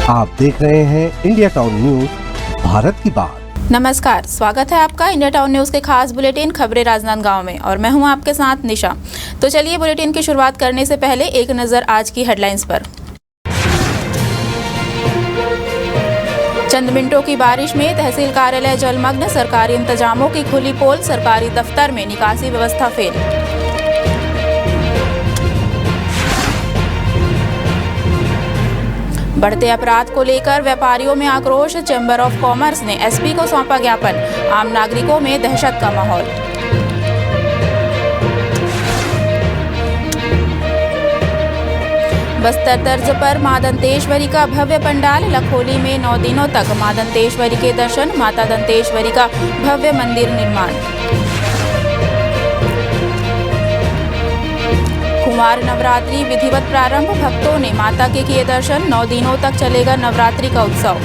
आप देख रहे हैं इंडिया टाउन न्यूज, भारत की बात। नमस्कार, स्वागत है आपका इंडिया टाउन न्यूज के खास बुलेटिन खबरें राजनांदगांव में और मैं हूं आपके साथ निशा। तो चलिए बुलेटिन की शुरुआत करने से पहले एक नजर आज की हेडलाइंस पर। चंद मिनटों की बारिश में तहसील कार्यालय जलमग्न, सरकारी इंतजामों की खुली पोल, सरकारी दफ्तर में निकासी व्यवस्था फेल। बढ़ते अपराध को लेकर व्यापारियों में आक्रोश, चैम्बर ऑफ कॉमर्स ने एसपी को सौंपा ज्ञापन, आम नागरिकों में दहशत का माहौल। बस्तर तर्ज पर मां दंतेश्वरी का भव्य पंडाल, लखोली में 9 दिनों तक मां दंतेश्वरी के दर्शन, माता दंतेश्वरी का भव्य मंदिर निर्माण। कुमार नवरात्रि विधिवत प्रारंभ, भक्तों ने माता के किए दर्शन, 9 दिनों तक चलेगा नवरात्रि का उत्सव।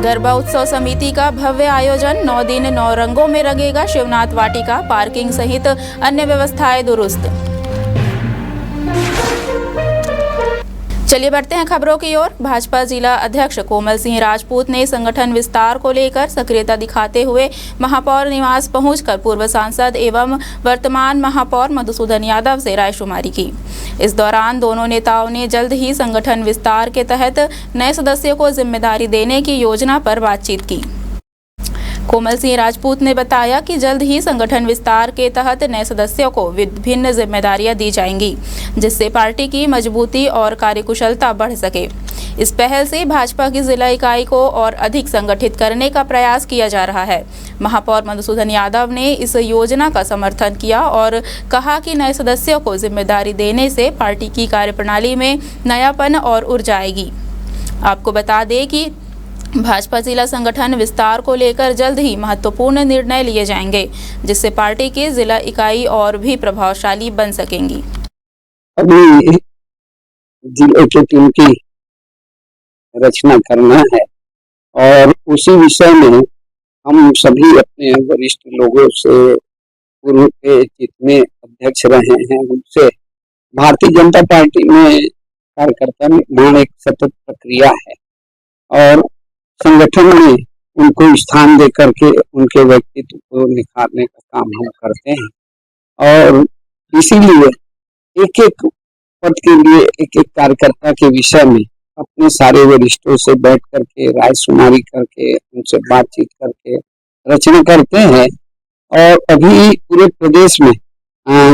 गरबा उत्सव समिति का भव्य आयोजन, 9 दिन 9 रंगों में रंगेगा शिवनाथ वाटिका, पार्किंग सहित अन्य व्यवस्थाएं दुरुस्त। चलिए बढ़ते हैं खबरों की ओर। भाजपा जिला अध्यक्ष कोमल सिंह राजपूत ने संगठन विस्तार को लेकर सक्रियता दिखाते हुए महापौर निवास पहुंचकर पूर्व सांसद एवं वर्तमान महापौर मधुसूदन यादव से रायशुमारी की। इस दौरान दोनों नेताओं ने जल्द ही संगठन विस्तार के तहत नए सदस्यों को जिम्मेदारी देने की योजना पर बातचीत की। कोमल सिंह राजपूत ने बताया कि जल्द ही संगठन विस्तार के तहत नए सदस्यों को विभिन्न जिम्मेदारियां दी जाएंगी, जिससे पार्टी की मजबूती और कार्यकुशलता बढ़ सके। इस पहल से भाजपा की जिला इकाई को और अधिक संगठित करने का प्रयास किया जा रहा है। महापौर मधुसूदन यादव ने इस योजना का समर्थन किया और कहा कि नए सदस्यों को जिम्मेदारी देने से पार्टी की कार्यप्रणाली में नयापन और ऊर्जा आएगी। आपको बता दें कि भाजपा जिला संगठन विस्तार को लेकर जल्द ही महत्वपूर्ण निर्णय लिए जाएंगे, जिससे पार्टी की जिला इकाई और भी प्रभावशाली बन सकेंगी। अभी जिले की टीम की रचना करना है और उसी विषय में हम सभी अपने वरिष्ठ लोगों से, पूर्व के जितने अध्यक्ष रहे हैं उनसे, भारतीय जनता पार्टी में कार्यकर्ता निर्माण एक सतत प्रक्रिया है और संगठन में उनको स्थान दे करके उनके व्यक्तित्व को निखारने का काम हम करते हैं और इसीलिए एक एक पद के लिए एक एक कार्यकर्ता के विषय में अपने सारे वरिष्ठों से बैठ करके रायशुमारी करके उनसे बातचीत करके रचना करते हैं और अभी पूरे प्रदेश में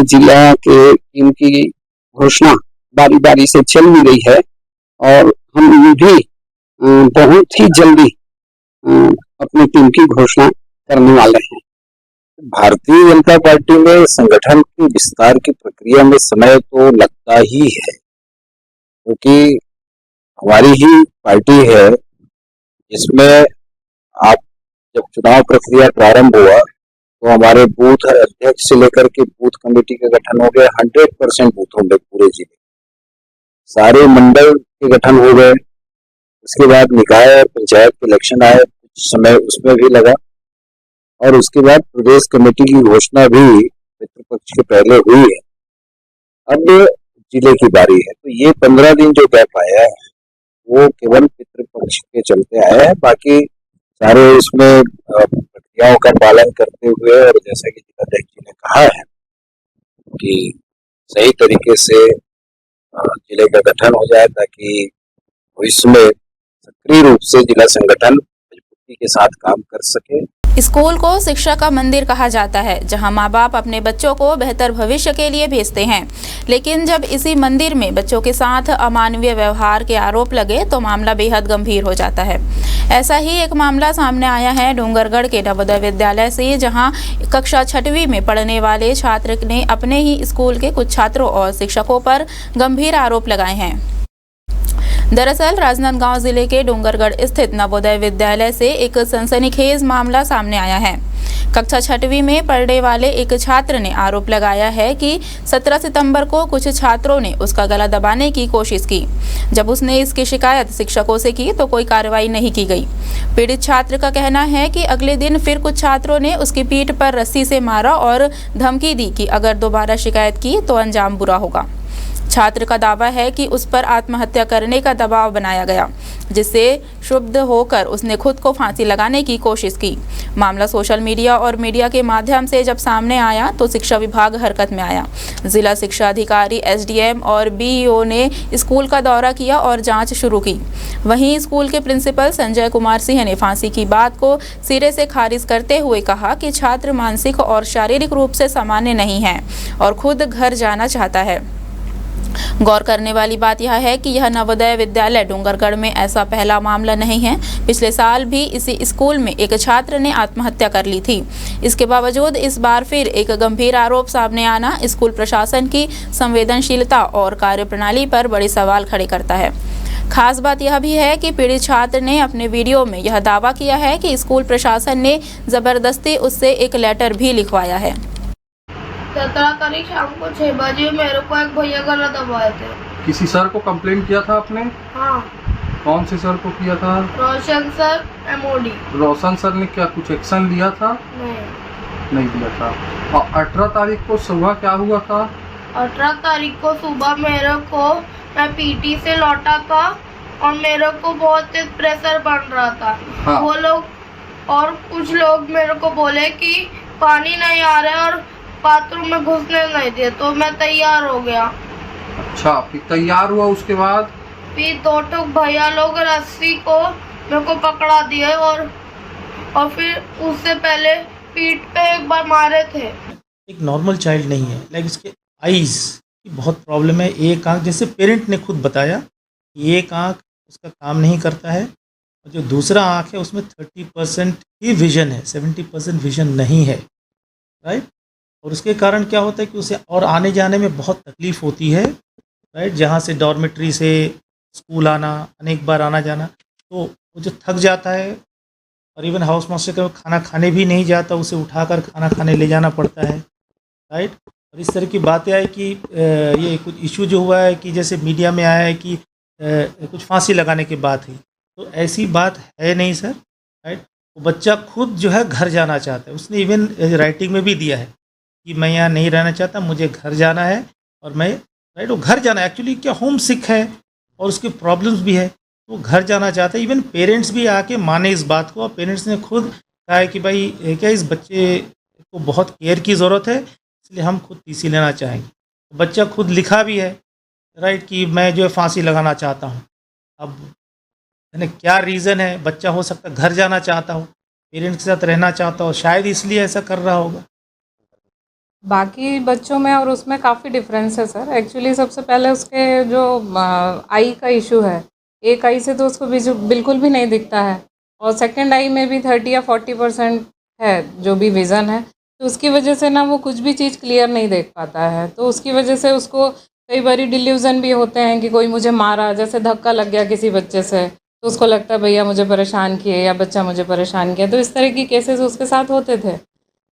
जिला के टीम की घोषणा बारी बारी से चल भी रही है और हम भी बहुत ही जल्दी अपनी टीम की घोषणा करने वाले हैं। भारतीय जनता पार्टी में संगठन के विस्तार की प्रक्रिया में समय तो लगता ही है, क्योंकि हमारी ही पार्टी है जिसमें आप जब चुनाव प्रक्रिया प्रारंभ हुआ तो हमारे बूथ अध्यक्ष से लेकर के बूथ कमेटी का गठन हो गया। 100% बूथों में पूरे जिले सारे मंडल के गठन हो गए। उसके बाद निकाय और पंचायत के इलेक्शन आए, कुछ समय उसमें भी लगा और उसके बाद प्रदेश कमेटी की घोषणा भी पितृपक्ष के पहले हुई है। अब जिले की बारी है, तो ये 15 दिन जो गैप आया है वो केवल पितृपक्ष के चलते आया है। बाकी सारे इसमें प्रक्रियाओं का पालन करते हुए और जैसा कि जिलाध्यक्ष जी ने कहा है कि सही तरीके से जिले का गठन हो जाए ताकि भविष्य में सक्रिय रूप से जिला संगठन मजबूती के साथ काम कर सके। स्कूल को शिक्षा का मंदिर कहा जाता है, जहां माँ बाप अपने बच्चों को बेहतर भविष्य के लिए भेजते हैं, लेकिन जब इसी मंदिर में बच्चों के साथ अमानवीय व्यवहार के आरोप लगे तो मामला बेहद गंभीर हो जाता है। ऐसा ही एक मामला सामने आया है डूंगरगढ़ के नवोदय विद्यालय से, जहां कक्षा 6वीं में पढ़ने वाले छात्र ने अपने ही स्कूल के कुछ छात्रों और शिक्षकों पर गंभीर आरोप लगाए हैं। दरअसल राजनांदगांव जिले के डूंगरगढ़ स्थित नवोदय विद्यालय से एक सनसनीखेज मामला सामने आया है। कक्षा 6वीं में पढ़ने वाले एक छात्र ने आरोप लगाया है कि 17 सितंबर को कुछ छात्रों ने उसका गला दबाने की कोशिश की। जब उसने इसकी शिकायत शिक्षकों से की तो कोई कार्रवाई नहीं की गई। पीड़ित छात्र का कहना है कि अगले दिन फिर कुछ छात्रों ने उसकी पीठ पर रस्सी से मारा और धमकी दी कि अगर दोबारा शिकायत की तो अंजाम बुरा होगा। छात्र का दावा है कि उस पर आत्महत्या करने का दबाव बनाया गया, जिससे क्षुब्ध होकर उसने खुद को फांसी लगाने की कोशिश की। मामला सोशल मीडिया और मीडिया के माध्यम से जब सामने आया तो शिक्षा विभाग हरकत में आया। जिला शिक्षा अधिकारी, एसडीएम और बीईओ ने स्कूल का दौरा किया और जांच शुरू की। वहीं स्कूल के प्रिंसिपल संजय कुमार सिंह ने फांसी की बात को सिरे से खारिज करते हुए कहा कि छात्र मानसिक और शारीरिक रूप से सामान्य नहीं है और खुद घर जाना चाहता है। गौर करने वाली बात यह है कि यह नवोदय विद्यालय डूंगरगढ़ में ऐसा पहला मामला नहीं है। पिछले साल भी इसी स्कूल में एक छात्र ने आत्महत्या कर ली थी। इसके बावजूद इस बार फिर एक गंभीर आरोप सामने आना स्कूल प्रशासन की संवेदनशीलता और कार्यप्रणाली पर बड़े सवाल खड़े करता है। खास बात यह भी है कि पीड़ित छात्र ने अपने वीडियो में यह दावा किया है कि स्कूल प्रशासन ने जबरदस्ती उससे एक लेटर भी लिखवाया है। 17 तारीख शाम को 6 बजे मेरे को एक भैया गला दबाए थे। किसी सर को कंप्लेंट किया था आपने? हाँ। कौन से सर को किया था? रोशन सर, एमओडी। रोशन सर ने क्या कुछ एक्शन लिया था? नहीं लिया था। और 18 तारीख को सुबह क्या हुआ था? 18 तारीख को सुबह मैं पीटी से लौटा था और मेरे को बहुत तेज प्रेशर बन रहा था। हाँ। वो लोग और कुछ लोग मेरे को बोले कि पानी नहीं आ रहा है और बाथरूम में घुसने नहीं दिए, तो मैं तैयार हो गया। अच्छा, फिर तैयार हुआ, उसके बाद फिर 2 ठोक भैया लोग रस्सी को मेरे को पकड़ा दिए और फिर उससे पहले पीठ पे एक बार मारे थे। एक नॉर्मल चाइल्ड नहीं है, लाइक इसके आईज की बहुत प्रॉब्लम है। एक आंख, जैसे पेरेंट ने खुद बताया, एक आंख उसका काम नहीं करता है और जो दूसरा आंख है उसमें 30% ही विजन है, 70% विजन नहीं है, राइट। और उसके कारण क्या होता है कि उसे और आने जाने में बहुत तकलीफ़ होती है, राइट। जहाँ से डॉर्मेट्री से स्कूल आना, अनेक बार आना जाना, तो वो जो थक जाता है और इवन हाउस मास्टर का खाना खाने भी नहीं जाता, उसे उठाकर खाना खाने ले जाना पड़ता है, राइट। और इस तरह की बातें आई कि ये कुछ इशू जो हुआ है कि जैसे मीडिया में आया है कि कुछ फांसी लगाने की बात है, तो ऐसी बात है नहीं सर, राइट। वो बच्चा खुद जो है घर जाना चाहता है, उसने इवन राइटिंग में भी दिया है कि मैं यहाँ नहीं रहना चाहता, मुझे घर जाना है और मैं, राइट, वो घर जाना एक्चुअली क्या होम सिक है और उसके प्रॉब्लम्स भी है, तो वो घर जाना चाहता है। इवन पेरेंट्स भी आके माने इस बात को, और पेरेंट्स ने खुद कहा है कि भाई क्या इस बच्चे को बहुत केयर की ज़रूरत है, इसलिए हम खुद टीसी लेना चाहेंगे। तो बच्चा खुद लिखा भी है, राइट, कि मैं जो है फांसी लगाना चाहता हूँ। अब यानी क्या रीज़न है, बच्चा हो सकता है घर जाना चाहता हो, पेरेंट्स के साथ रहना चाहता हो, शायद इसलिए ऐसा कर रहा होगा। बाकी बच्चों में और उसमें काफ़ी डिफरेंस है सर। एक्चुअली सबसे पहले उसके जो आई का इशू है, एक आई से तो उसको बिल्कुल भी नहीं दिखता है, और सेकंड आई में भी 30 या 40% है जो भी विज़न है, तो उसकी वजह से ना वो कुछ भी चीज़ क्लियर नहीं देख पाता है। तो उसकी वजह से उसको कई बारी डिल्यूज़न भी होते हैं कि कोई मुझे मारा, जैसे धक्का लग गया किसी बच्चे से तो उसको लगता है भैया मुझे परेशान किए या बच्चा मुझे परेशान किया। तो इस तरह की केसेस उसके साथ होते थे,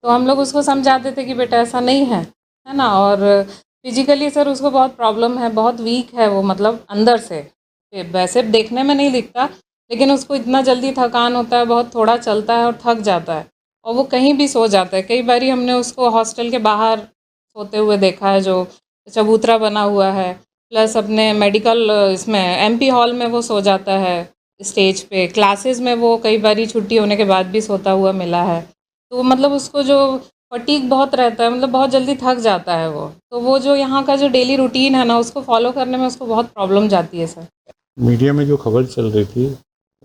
तो हम लोग उसको समझाते थे कि बेटा ऐसा नहीं है, है ना। और फिजिकली सर उसको बहुत प्रॉब्लम है, बहुत वीक है वो, मतलब अंदर से, वैसे देखने में नहीं दिखता, लेकिन उसको इतना जल्दी थकान होता है, बहुत थोड़ा चलता है और थक जाता है, और वो कहीं भी सो जाता है। कई बारी हमने उसको हॉस्टल के बाहर सोते हुए देखा है, जो चबूतरा बना हुआ है, प्लस अपने मेडिकल इसमें एमपी हॉल में वो सो जाता है, स्टेज पे, क्लासेस में वो कई बारी छुट्टी होने के बाद भी सोता हुआ मिला है। तो मतलब उसको जो फटीग बहुत रहता है, मतलब बहुत जल्दी थक जाता है वो, तो वो जो यहाँ का जो डेली रूटीन है ना, उसको फॉलो करने में उसको बहुत प्रॉब्लम जाती है सर। मीडिया में जो खबर चल रही थी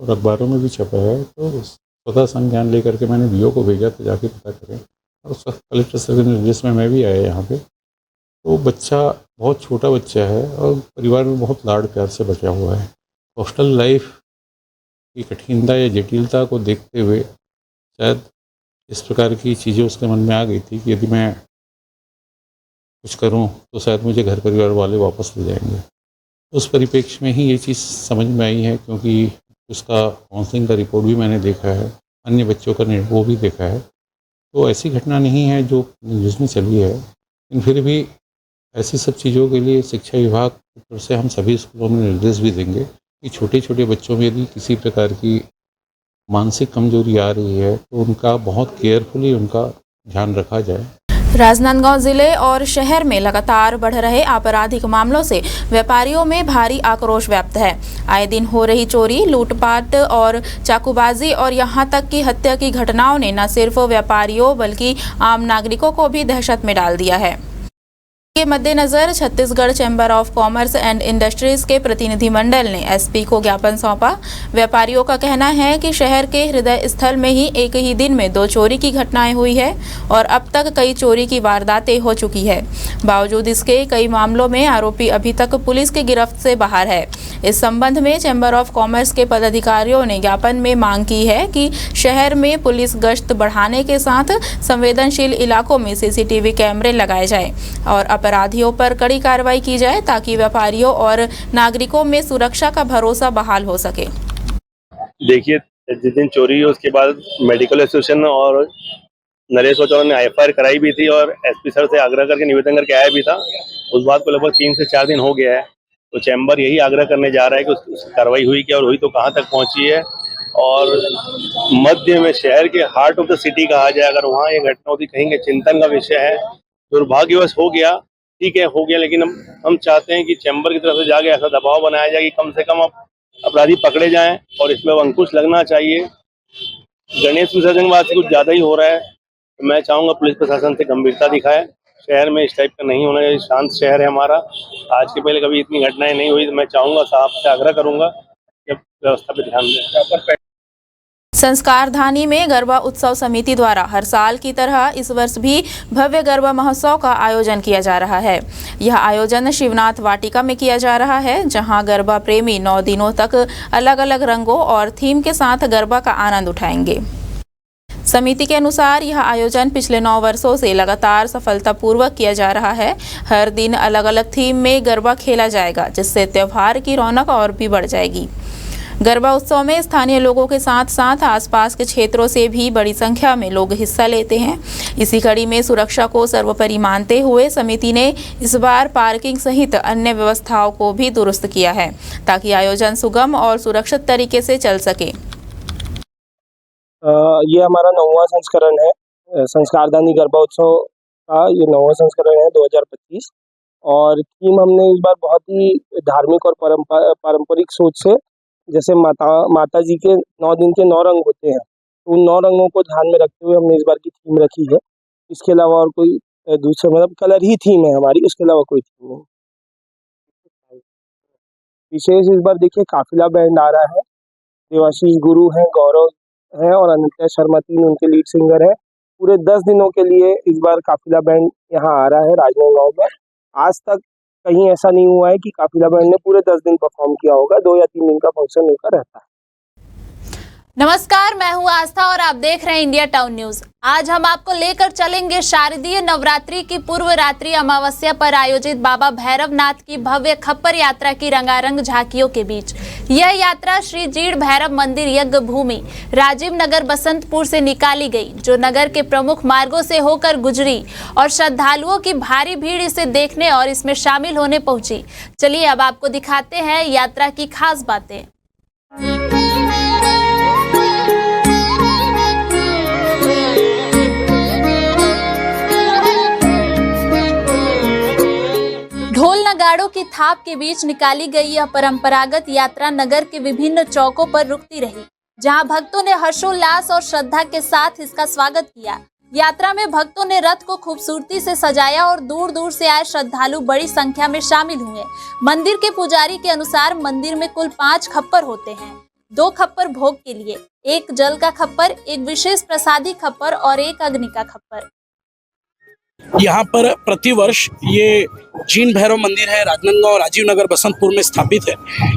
और अखबारों में भी छपा है, तो स्वतः संज्ञान लेकर के मैंने बीओ को भेजा तो जाके पता करें, और उस वक्त कलेक्टर सर के निर्देश में मैं भी आया यहाँ पे। तो बच्चा बहुत छोटा बच्चा है और परिवार में बहुत लाड प्यार से बचा हुआ है। हॉस्टल लाइफ की कठिनता या जटिलता को देखते हुए शायद इस प्रकार की चीज़ें उसके मन में आ गई थी कि यदि मैं कुछ करूं तो शायद मुझे घर परिवार वाले वापस ले जाएंगे। उस परिप्रेक्ष्य में ही ये चीज़ समझ में आई है, क्योंकि उसका काउंसलिंग का रिपोर्ट भी मैंने देखा है, अन्य बच्चों का वो भी देखा है। तो ऐसी घटना नहीं है जो न्यूज़ में चली है, लेकिन फिर भी ऐसी सब चीज़ों के लिए शिक्षा विभाग की तरफ से हम सभी स्कूलों में निर्देश भी देंगे कि छोटे छोटे बच्चों में यदि किसी प्रकार की मानसिक कमजोरी आ रही है तो उनका बहुत केयरफुली उनका ध्यान रखा जाए। राजनांदगांव जिले और शहर में लगातार बढ़ रहे आपराधिक मामलों से व्यापारियों में भारी आक्रोश व्याप्त है। आए दिन हो रही चोरी, लूटपाट और चाकूबाजी और यहां तक कि हत्या की घटनाओं ने न सिर्फ व्यापारियों बल्कि आम नागरिकों को भी दहशत में डाल दिया है। के मद्देनजर Chhattisgarh chamber of commerce and industries के प्रतिनिधिमंडल ने एसपी को ज्ञापन सौंपा। व्यापारियों का कहना है कि शहर के हृदय स्थल में ही एक ही दिन में 2 चोरी की घटनाएं हुई है और अब तक कई चोरी की वारदातें हो चुकी है। बावजूद इसके कई मामलों में आरोपी अभी तक पुलिस की गिरफ्त से बाहर है। इस संबंध में चैम्बर ऑफ कॉमर्स के पदाधिकारियों ने ज्ञापन में मांग की है कि शहर में पुलिस गश्त बढ़ाने के साथ संवेदनशील इलाकों में सीसीटीवी कैमरे लगाए जाएं और अपराधियों पर कड़ी कार्रवाई की जाए ताकि व्यापारियों और नागरिकों में सुरक्षा का भरोसा बहाल हो सके। देखिए, जिस दिन चोरी हुई उसके बाद मेडिकल एसोसिएशन और नरेश चौहान ने एफआईआर कराई भी थी और एसपी सर से आग्रह करके निवेदन करके आया भी था। उस बात को लगभग 3 से 4 दिन हो गया है, तो चैम्बर यही आग्रह करने जा रहा है कि उस कार्रवाई हुई क्या और हुई तो कहाँ तक पहुँची है। और मध्य में शहर के हार्ट ऑफ द सिटी कहा जाए, अगर वहाँ ये घटना होती कहेंगे चिंतन का विषय है। दुर्भाग्यवश हो गया, ठीक है हो गया, लेकिन हम चाहते हैं कि चैम्बर की तरफ से जाके ऐसा दबाव बनाया जाए कि कम से कम अपराधी पकड़े जाएं और इसमें अंकुश लगना चाहिए। गणेश विसर्जन के बाद से कुछ ज़्यादा ही हो रहा है, तो मैं चाहूँगा पुलिस प्रशासन से गंभीरता दिखाए। शहर में इस टाइप का नहीं होना चाहिए, शांत शहर है हमारा। आज के पहले कभी इतनी घटनाएं नहीं हुई, तो मैं चाहूँगा, साहब से आग्रह करूँगा कि व्यवस्था पे ध्यान दें। संस्कारधानी में गरबा उत्सव समिति द्वारा हर साल की तरह इस वर्ष भी भव्य गरबा महोत्सव का आयोजन किया जा रहा है। यह आयोजन शिवनाथ वाटिका में किया जा रहा है, जहां गरबा प्रेमी 9 दिनों तक अलग अलग रंगों और थीम के साथ गरबा का आनंद उठाएंगे। समिति के अनुसार यह आयोजन पिछले 9 वर्षों से लगातार सफलतापूर्वक किया जा रहा है। हर दिन अलग अलग थीम में गरबा खेला जाएगा, जिससे त्योहार की रौनक और भी बढ़ जाएगी। गरबा उत्सव में स्थानीय लोगों के साथ साथ आसपास के क्षेत्रों से भी बड़ी संख्या में लोग हिस्सा लेते हैं। इसी कड़ी में सुरक्षा को सर्वोपरि मानते हुए समिति ने इस बार पार्किंग सहित अन्य व्यवस्थाओं को भी दुरुस्त किया है, ताकि आयोजन सुगम और सुरक्षित तरीके से चल सके। ये हमारा 9वां संस्करण है, संस्कारदानी गरबा उत्सव का ये 9वां संस्करण है 2025। और थीम हमने इस बार बहुत ही धार्मिक और पारंपरिक सोच से, जैसे माता जी के 9 दिन के 9 रंग होते हैं, तो उन 9 रंगों को ध्यान में रखते हुए हमने इस बार की थीम रखी है। इसके अलावा और कोई दूसरा मतलब कलर ही थीम है हमारी, उसके अलावा कोई थीम नहीं। विशेष इस बार देखिए काफिला बैंड आ रहा है, देवाशीष गुरु हैं, गौरव हैं और अनिता शर्मा 3 उनके लीड सिंगर हैं। पूरे 10 दिनों के लिए इस बार काफिला बैंड यहाँ आ रहा है राजनांदगांव में। आज तक कहीं ऐसा नहीं हुआ है कि काफिला बैंड ने पूरे 10 दिन परफॉर्म किया होगा। 2 या 3 दिन का फंक्शन होकर रहता है। नमस्कार, मैं हूं आस्था और आप देख रहे हैं इंडिया टाउन न्यूज। आज हम आपको लेकर चलेंगे शारदीय नवरात्रि की पूर्व रात्रि अमावस्या पर आयोजित बाबा भैरवनाथ की भव्य खप्पर यात्रा की रंगारंग झांकियों के बीच। यह यात्रा श्री जीड़ भैरव मंदिर यज्ञ भूमि राजीव नगर बसंतपुर से निकाली गई, जो नगर के प्रमुख मार्गों से होकर गुजरी और श्रद्धालुओं की भारी भीड़ इसे देखने और इसमें शामिल होने पहुंची। चलिए अब आपको दिखाते हैं यात्रा की खास बातें। ढोल नगाड़ों की थाप के बीच निकाली गई यह परंपरागत यात्रा नगर के विभिन्न चौकों पर रुकती रही, जहां भक्तों ने हर्षोल्लास और श्रद्धा के साथ इसका स्वागत किया। यात्रा में भक्तों ने रथ को खूबसूरती से सजाया और दूर दूर से आए श्रद्धालु बड़ी संख्या में शामिल हुए। मंदिर के पुजारी के अनुसार मंदिर में कुल 5 खप्पर होते हैं, 2 खप्पर भोग के लिए, 1 जल का खप्पर, 1 विशेष प्रसादी खप्पर और 1 अग्नि का खप्पर। यहाँ पर प्रतिवर्ष ये जीन भैरव मंदिर है, राजनांदगांव राजीव नगर बसंतपुर में स्थापित है।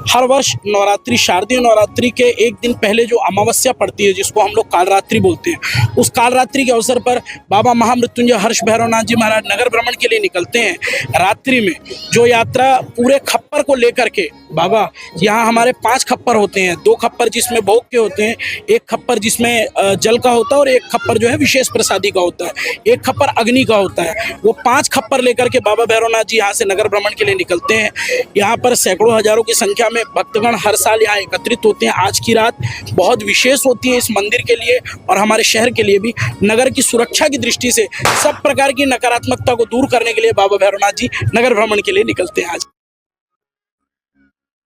हर वर्ष नवरात्रि, शारदीय नवरात्रि के एक दिन पहले जो अमावस्या पड़ती है, जिसको हम लोग कालरात्रि बोलते हैं, उस कालरात्रि के अवसर पर बाबा महामृत्युंजय हर्ष भैरवनाथ जी महाराज नगर भ्रमण के लिए निकलते हैं। रात्रि में जो यात्रा पूरे खप्पर को लेकर के बाबा, यहाँ हमारे 5 खप्पर होते हैं, 2 खप्पर जिसमें भोग के होते हैं, 1 खप्पर जिसमें जल का होता है और 1 खप्पर जो है विशेष प्रसादी का होता है, 1 खप्पर अग्नि का होता है। वो 5 खप्पर लेकर के बाबा भैरवनाथ जी यहाँ से नगर भ्रमण के लिए निकलते हैं। यहाँ पर सैकड़ों हजारों की संख्या में भक्तगण हर साल यहाँ एकत्रित होते हैं। आज की रात बहुत विशेष होती है इस मंदिर के लिए और हमारे शहर के लिए भी। नगर की सुरक्षा की दृष्टि से सब प्रकार की नकारात्मकता को दूर करने के लिए बाबा भैरवनाथ जी नगर भ्रमण के लिए निकलते हैं। आज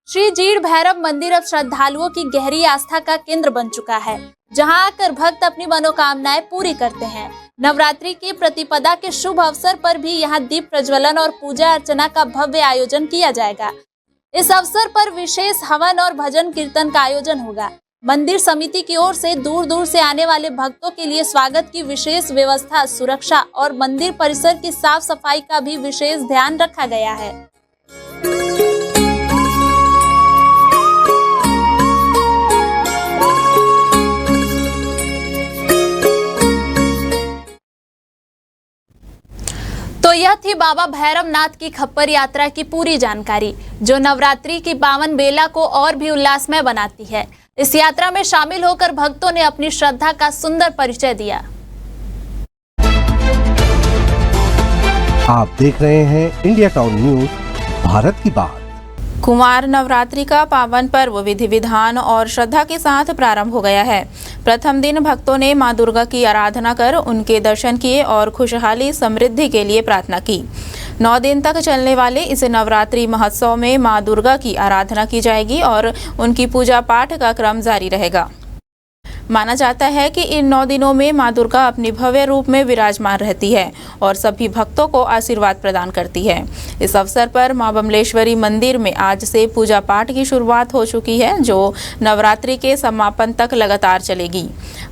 श्री जीण भैरव मंदिर अब श्रद्धालुओं की गहरी आस्था का केंद्र बन चुका है, जहां आकर भक्त अपनी मनोकामनाएं पूरी करते हैं। नवरात्रि की प्रतिपदा के शुभ अवसर पर भी यहां दीप प्रज्वलन और पूजा अर्चना का भव्य आयोजन किया जाएगा। इस अवसर पर विशेष हवन और भजन कीर्तन का आयोजन होगा। मंदिर समिति की ओर से दूर दूर से आने वाले भक्तों के लिए स्वागत की विशेष व्यवस्था, सुरक्षा और मंदिर परिसर की साफ सफाई का भी विशेष ध्यान रखा गया है। तो यह थी बाबा भैरवनाथ की खप्पर यात्रा की पूरी जानकारी, जो नवरात्रि की पावन बेला को और भी उल्लासमय बनाती है। इस यात्रा में शामिल होकर भक्तों ने अपनी श्रद्धा का सुंदर परिचय दिया। आप देख रहे हैं इंडिया टाउन न्यूज, भारत की बात। कुमार नवरात्रि का पावन पर्व विधि विधान और श्रद्धा के साथ प्रारंभ हो गया है। प्रथम दिन भक्तों ने मां दुर्गा की आराधना कर उनके दर्शन किए और खुशहाली समृद्धि के लिए प्रार्थना की। 9 दिन तक चलने वाले इस नवरात्रि महोत्सव में मां दुर्गा की आराधना की जाएगी और उनकी पूजा पाठ का क्रम जारी रहेगा। माना जाता है कि इन 9 दिनों में मां दुर्गा अपने भव्य रूप में विराजमान रहती है और सभी भक्तों को आशीर्वाद प्रदान करती है। इस अवसर पर मां बमलेश्वरी मंदिर में आज से पूजा पाठ की शुरुआत हो चुकी है, जो नवरात्रि के समापन तक लगातार चलेगी।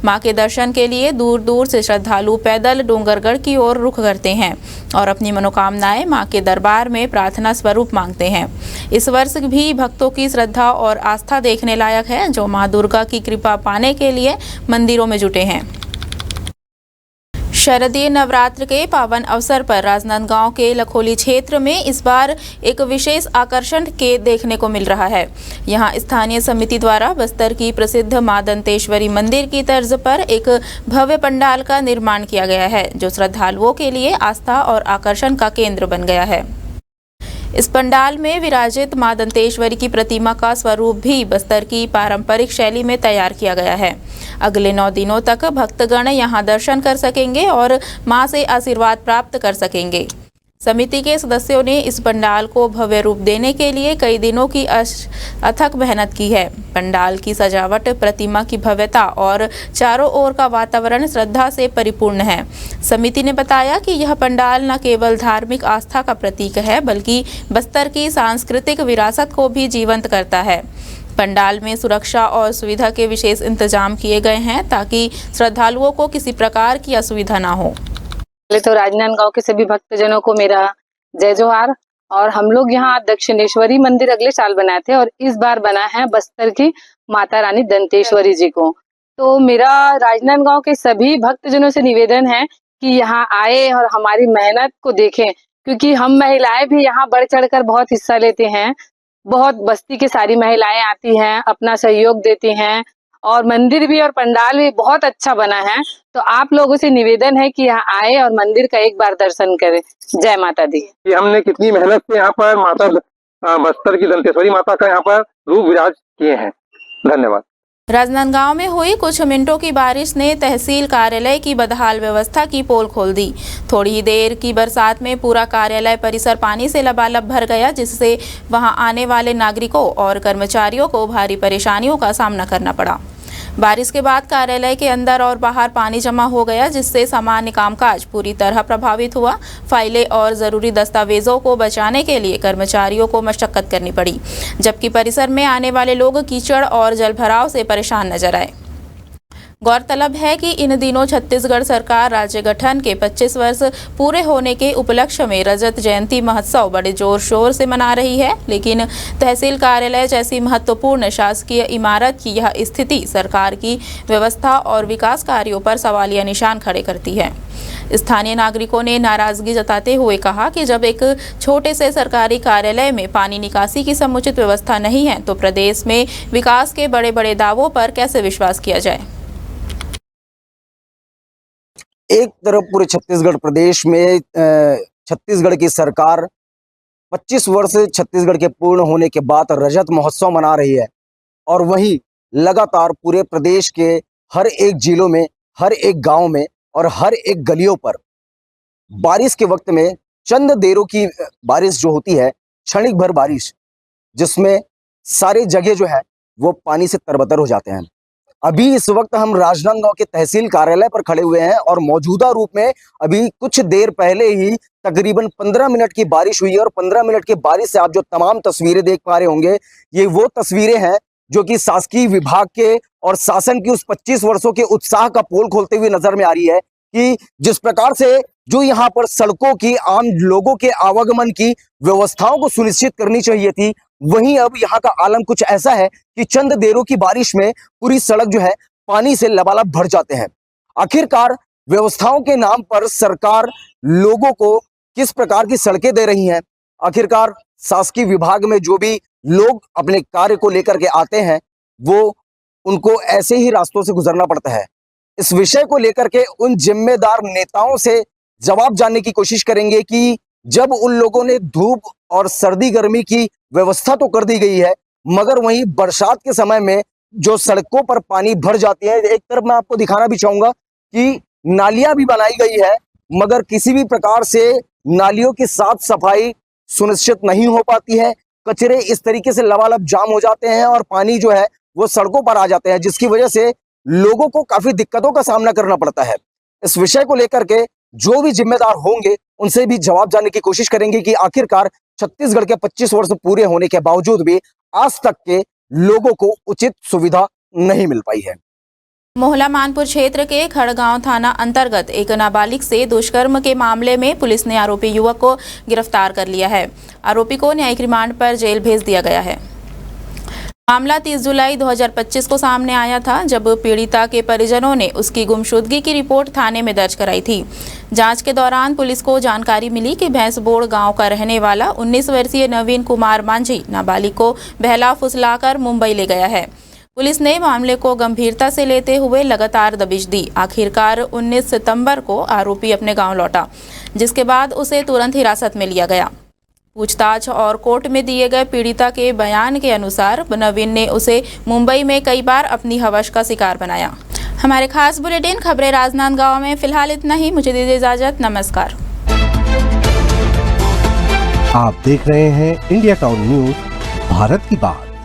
मां के दर्शन के लिए दूर दूर से श्रद्धालु पैदल डोंगरगढ़ की ओर रुख करते हैं और अपनी मनोकामनाएं मां के दरबार में प्रार्थना स्वरूप मांगते हैं। इस वर्ष भी भक्तों की श्रद्धा और आस्था देखने लायक है, जो मां दुर्गा की कृपा पाने के लिए मंदिरों में जुटे हैं। शारदीय नवरात्र के पावन अवसर पर राजनांदगांव के लखोली क्षेत्र में इस बार एक विशेष आकर्षण के देखने को मिल रहा है। यहां स्थानीय समिति द्वारा बस्तर की प्रसिद्ध मां दंतेश्वरी मंदिर की तर्ज पर एक भव्य पंडाल का निर्माण किया गया है, जो श्रद्धालुओं के लिए आस्था और आकर्षण का केंद्र बन गया है। इस पंडाल में विराजित मां दंतेश्वरी की प्रतिमा का स्वरूप भी बस्तर की पारंपरिक शैली में तैयार किया गया है। अगले 9 दिनों तक भक्तगण यहां दर्शन कर सकेंगे और मां से आशीर्वाद प्राप्त कर सकेंगे। समिति के सदस्यों ने इस पंडाल को भव्य रूप देने के लिए कई दिनों की अथक मेहनत की है। पंडाल की सजावट, प्रतिमा की भव्यता और चारों ओर का वातावरण श्रद्धा से परिपूर्ण है। समिति ने बताया कि यह पंडाल न केवल धार्मिक आस्था का प्रतीक है, बल्कि बस्तर की सांस्कृतिक विरासत को भी जीवंत करता है। पंडाल में सुरक्षा और सुविधा के विशेष इंतजाम किए गए हैं, ताकि श्रद्धालुओं को किसी प्रकार की असुविधा न हो। पहले तो राजनांदगांव के सभी भक्तजनों को मेरा जय जोहार। और हम लोग यहाँ दक्षिणेश्वरी मंदिर अगले साल बनाए थे और इस बार बना है बस्तर की माता रानी दंतेश्वरी जी को। तो मेरा राजनांदगांव के सभी भक्तजनों से निवेदन है कि यहाँ आए और हमारी मेहनत को देखें, क्योंकि हम महिलाएं भी यहाँ बढ़ चढ़कर बहुत हिस्सा लेते हैं। बहुत बस्ती की सारी महिलाएं आती हैं, अपना सहयोग देती हैं और मंदिर भी और पंडाल भी बहुत अच्छा बना है। तो आप लोगों से निवेदन है कि यहाँ आए और मंदिर का एक बार दर्शन करें। जय माता दी। हमने कितनी मेहनत से यहाँ पर माता बस्तर की दंतेश्वरी माता का यहाँ पर रूप विराज किए हैं। धन्यवाद। राजनांदगांव में हुई कुछ मिनटों की बारिश ने तहसील कार्यालय की बदहाल व्यवस्था की पोल खोल दी। थोड़ी ही देर की बरसात में पूरा कार्यालय परिसर पानी से लबालब भर गया, जिससे वहां आने वाले नागरिकों और कर्मचारियों को भारी परेशानियों का सामना करना पड़ा। बारिश के बाद कार्यालय के अंदर और बाहर पानी जमा हो गया, जिससे सामान्य कामकाज पूरी तरह प्रभावित हुआ। फाइलें और ज़रूरी दस्तावेजों को बचाने के लिए कर्मचारियों को मशक्कत करनी पड़ी, जबकि परिसर में आने वाले लोग कीचड़ और जलभराव से परेशान नजर आए। गौरतलब है कि इन दिनों छत्तीसगढ़ सरकार राज्य गठन के 25 वर्ष पूरे होने के उपलक्ष्य में रजत जयंती महोत्सव बड़े जोर शोर से मना रही है, लेकिन तहसील कार्यालय जैसी महत्वपूर्ण शासकीय इमारत की यह स्थिति सरकार की व्यवस्था और विकास कार्यों पर सवालिया निशान खड़े करती है। स्थानीय नागरिकों ने नाराजगी जताते हुए कहा कि जब एक छोटे से सरकारी कार्यालय में पानी निकासी की समुचित व्यवस्था नहीं है तो प्रदेश में विकास के बड़े बड़े दावों पर कैसे विश्वास किया जाए। एक तरफ पूरे छत्तीसगढ़ प्रदेश में छत्तीसगढ़ की सरकार 25 वर्ष छत्तीसगढ़ के पूर्ण होने के बाद रजत महोत्सव मना रही है और वहीं लगातार पूरे प्रदेश के हर एक जिलों में, हर एक गांव में और हर एक गलियों पर बारिश के वक्त में चंद देरों की बारिश जो होती है, क्षणिक भर बारिश, जिसमें सारे जगह जो है वो पानी से तरबतर हो जाते हैं। अभी इस वक्त हम राजनांदगांव के तहसील कार्यालय पर खड़े हुए हैं और मौजूदा रूप में अभी कुछ देर पहले ही तकरीबन 15 मिनट की बारिश हुई है और 15 मिनट की बारिश से आप जो तमाम तस्वीरें देख पा रहे होंगे, ये वो तस्वीरें हैं जो कि शासकीय विभाग के और शासन की उस 25 वर्षों के उत्साह का पोल खोलते हुए नजर में आ रही है कि जिस प्रकार से जो यहाँ पर सड़कों की, आम लोगों के आवागमन की व्यवस्थाओं को सुनिश्चित करनी चाहिए थी, वहीं अब यहाँ का आलम कुछ ऐसा है कि चंद देरों की बारिश में पूरी सड़क जो है पानी से लबालब भर जाते हैं। आखिरकार व्यवस्थाओं के नाम पर सरकार लोगों को किस प्रकार की सड़कें दे रही हैं? आखिरकार शासकीय विभाग में जो भी लोग अपने कार्य को लेकर के आते हैं वो उनको ऐसे ही रास्तों से गुजरना पड़ता है। इस विषय को लेकर के उन जिम्मेदार नेताओं से जवाब जानने की कोशिश करेंगे कि जब उन लोगों ने धूप और सर्दी गर्मी की व्यवस्था तो कर दी गई है, मगर वहीं बरसात के समय में जो सड़कों पर पानी भर जाती है, एक तरफ मैं आपको दिखाना भी चाहूंगा कि नालियां भी बनाई गई है, मगर किसी भी प्रकार से नालियों की साफ सफाई सुनिश्चित नहीं हो पाती है। कचरे इस तरीके से लबालब जाम हो जाते हैं और पानी जो है वो सड़कों पर आ जाते हैं, जिसकी वजह से लोगों को काफी दिक्कतों का सामना करना पड़ता है। इस विषय को लेकर के जो भी जिम्मेदार होंगे उनसे भी जवाब जानने की कोशिश करेंगे कि आखिरकार छत्तीसगढ़ के 25 वर्ष पूरे होने के बावजूद भी आज तक के लोगों को उचित सुविधा नहीं मिल पाई है। मोहला मानपुर क्षेत्र के खड़गांव थाना अंतर्गत एक नाबालिग से दुष्कर्म के मामले में पुलिस ने आरोपी युवक को गिरफ्तार कर लिया है। आरोपी को न्यायिक रिमांड पर जेल भेज दिया गया है। मामला 30 जुलाई 2025 को सामने आया था, जब पीड़िता के परिजनों ने उसकी गुमशुदगी की रिपोर्ट थाने में दर्ज कराई थी। जांच के दौरान पुलिस को जानकारी मिली कि भैंसबोड़ गांव का रहने वाला 19 वर्षीय नवीन कुमार मांझी नाबालिग को बहला फुसलाकर मुंबई ले गया है। पुलिस ने मामले को गंभीरता से लेते हुए लगातार दबिश दी। आखिरकार 19 सितंबर को आरोपी अपने गाँव लौटा, जिसके बाद उसे तुरंत हिरासत में लिया गया। पूछताछ और कोर्ट में दिए गए पीड़िता के बयान के अनुसार नवीन ने उसे मुंबई में कई बार अपनी हवस का शिकार बनाया। हमारे खास बुलेटिन खबरें राजनांदगांव में फिलहाल इतना ही। मुझे दीजिए इजाजत, नमस्कार। आप देख रहे हैं इंडिया टाउन न्यूज, भारत की बात।